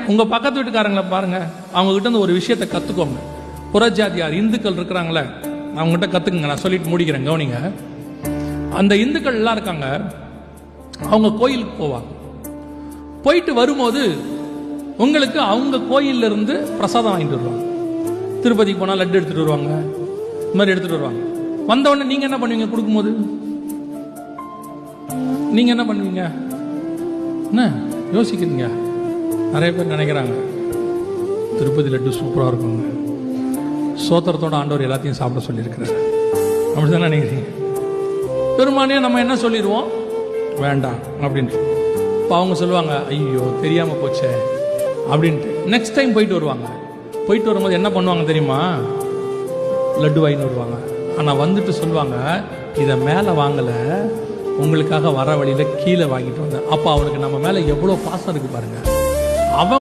உங்க பக்கத்து வீட்டுக்காரங்களை பாருங்க, அவங்க கிட்ட இருந்து ஒரு விஷயத்தை கத்துக்கோங்க. புறஜாதியார் இந்துக்கள் இருக்கிறாங்களே, அவங்க கிட்ட கத்துக்குங்க. நான் சொல்லிட்டு முடிக்கிறேன், கவனிங்க. அந்த இந்துக்கள் எல்லாம் இருக்காங்க, அவங்க கோயிலுக்கு போவாங்க. போயிட்டு வரும்போது உங்களுக்கு அவங்க கோயில்ல இருந்து பிரசாதம் வாங்கிட்டு வருவாங்க. திருப்பதிக்கு போனா லட்டு எடுத்துட்டு வருவாங்க, இந்த மாதிரி எடுத்துட்டு வருவாங்க. வந்தவொடனே நீங்க என்ன பண்ணுவீங்க? கொடுக்கும்போது நீங்க என்ன பண்ணுவீங்க? என்ன யோசிக்கிறீங்க? நிறைய பேர் நினைக்கிறாங்க திருப்பதி லட்டு சூப்பராக இருக்குங்க, சோத்திரத்தோட ஆண்டவர் எல்லாத்தையும் சாப்பிட சொல்லியிருக்கிறார், அப்படிதான் நினைக்கிறீங்க. பெருமானே நம்ம என்ன சொல்லிடுவோம்? வேண்டாம் அப்படின்ட்டு. இப்போ அவங்க சொல்லுவாங்க, ஐயோ தெரியாம போச்சே அப்படின்ட்டு. நெக்ஸ்ட் டைம் போயிட்டு வருவாங்க. போயிட்டு வரும்போது என்ன பண்ணுவாங்க தெரியுமா? லட்டு வாங்கிட்டு வருவாங்க. ஆனால் வந்துட்டு சொல்லுவாங்க, இதை மேலே வாங்கலை, உங்களுக்காக வர வழியில் கீழே வாங்கிட்டு வந்தேன். அப்போ அவனுக்கு நம்ம மேலே எவ்வளோ பாசம் இருக்கு பாருங்க. அவன்